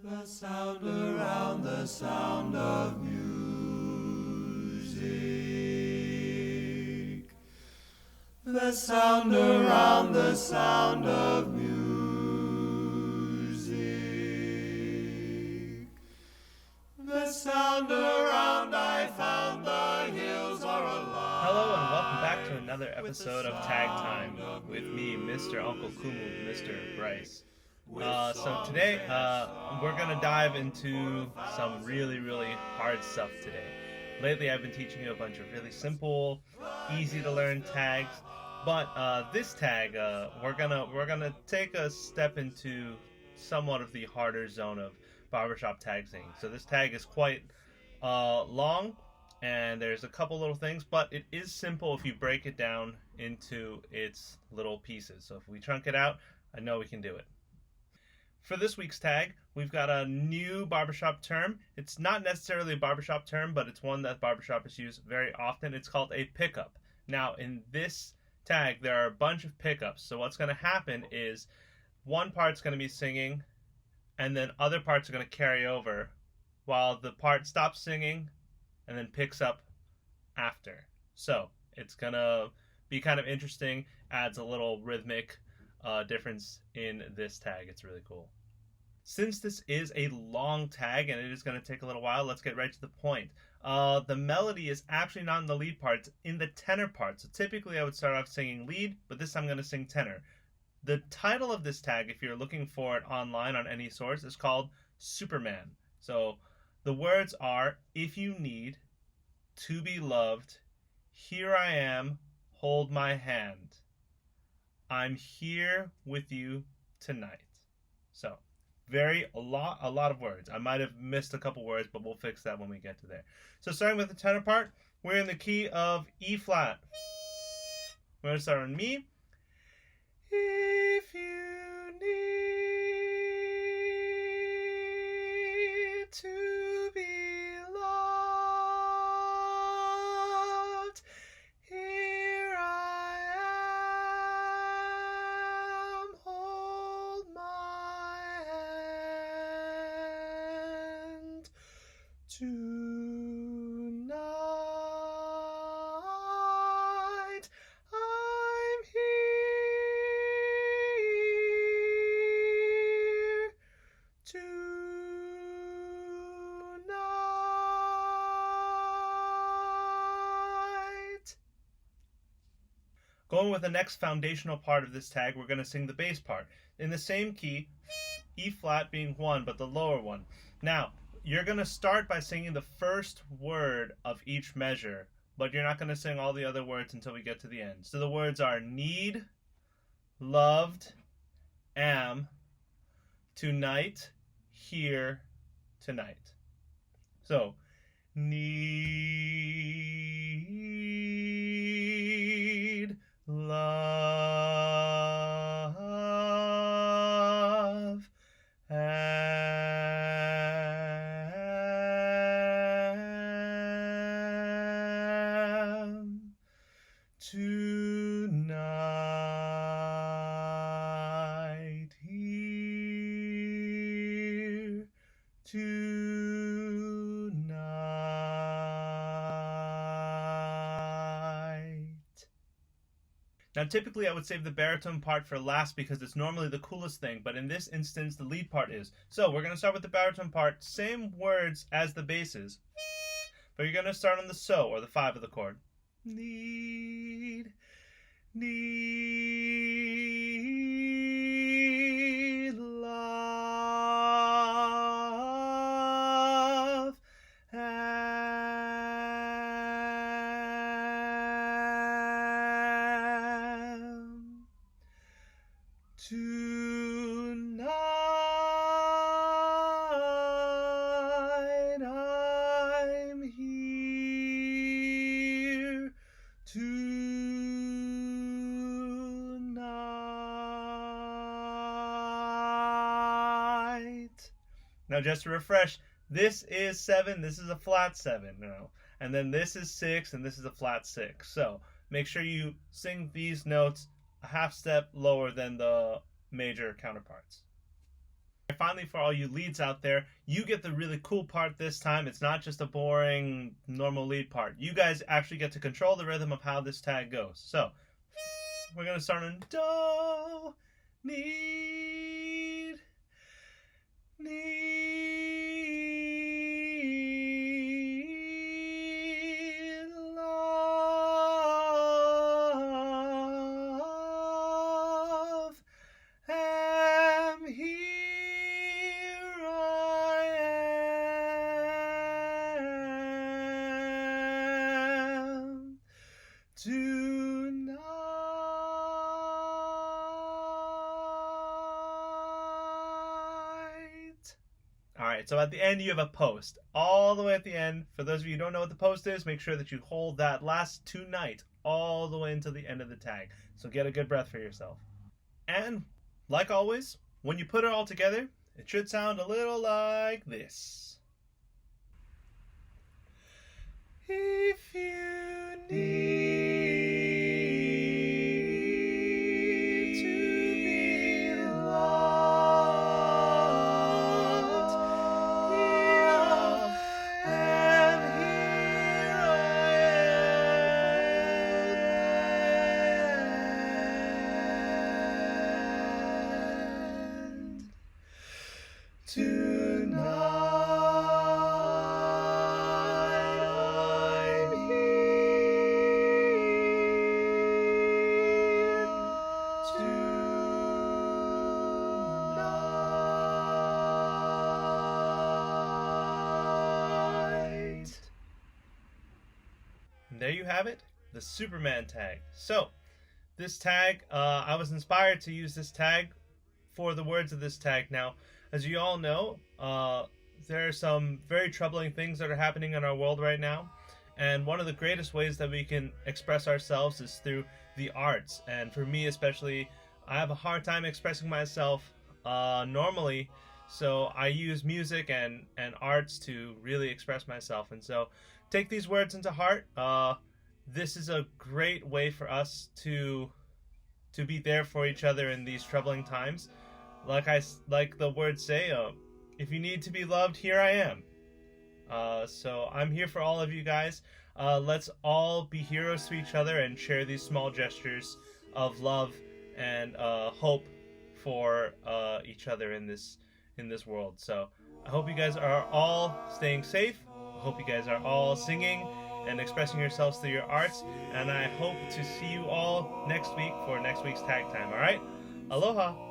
The sound around the sound of music. The sound around the sound of music. The sound around I found the hills are alive. Hello and welcome back to another episode of Tag Time with me, Mr. Uncle Kumu, Mr. Bryce. So today we're going to dive into some really hard stuff today. Lately I've been teaching you a bunch of really simple, easy to learn tags, but this tag we're gonna take a step into somewhat of the harder zone of barbershop tag singing. So this tag is quite long, and there's a couple little things, but it is simple if you break it down into its little pieces. So if we chunk it out, I know we can do it. For this week's tag, we've got a new barbershop term. It's not necessarily a barbershop term, but it's one that barbershoppers use very often. It's called a pickup. Now, in this tag, there are a bunch of pickups. So what's going to happen is one part's going to be singing, and then other parts are going to carry over while the part stops singing and then picks up after. So it's going to be kind of interesting, adds a little rhythmic difference in this tag. It's really cool. Since this is a long tag and it is going to take a little while, let's get right to the point. The melody is actually not in the lead part, it's in the tenor part. So typically I would start off singing lead, but this time I'm going to sing tenor. The title of this tag, if you're looking for it online on any source, is called Superman. So the words are, if you need to be loved, here I am, hold my hand. I'm here with you tonight. So, a lot of words. I might have missed a couple words, but we'll fix that when we get to there. So starting with the tenor part, we're in the key of E flat. We're going to start on me. If you need to be loved, here I am, hold my hand. Tonight I'm here. Tonight. Going with the next foundational part of this tag, we're going to sing the bass part in the same key, E flat being 1, but the lower one. Now, you're going to start by singing the first word of each measure, but you're not going to sing all the other words until we get to the end. So the words are need, loved, am, tonight, here, tonight. So, need, love, am, tonight, here, tonight. Now typically I would save the baritone part for last because it's normally the coolest thing, but in this instance the lead part is. So we're going to start with the baritone part, same words as the basses, but you're going to start on the so, or the 5 of the chord. Need, love, am, tonight I'm here. Tonight. Now just to refresh, this is 7, this is a flat 7, and then this is 6, and this is a flat 6. So make sure you sing these notes a half step lower than the major counterparts. Finally, for all you leads out there, you get the really cool part this time. It's not just a boring, normal lead part. You guys actually get to control the rhythm of how this tag goes. So, we're going to start on do, need, love, am here I am tonight. Alright, so at the end you have a post. All the way at the end. For those of you who don't know what the post is, make sure that you hold that last tonight all the way until the end of the tag. So get a good breath for yourself. And, like always, when you put it all together, it should sound a little like this. If you need to be loved, here I am, here I am tonight. I'm here tonight. And there you have it, the Superman tag. So, this tag, I was inspired to use this tag for the words of this tag. Now, as you all know, there are some very troubling things that are happening in our world right now. And one of the greatest ways that we can express ourselves is through the arts. And for me especially, I have a hard time expressing myself normally. So I use music and arts to really express myself. And so take these words into heart. This is a great way for us to be there for each other in these troubling times. Like the words say, if you need to be loved, here I am. So I'm here for all of you guys. Let's all be heroes to each other and share these small gestures of love and hope for each other in this world. So I hope you guys are all staying safe. I hope you guys are all singing and expressing yourselves through your arts. And I hope to see you all next week for next week's tag time. All right? Aloha.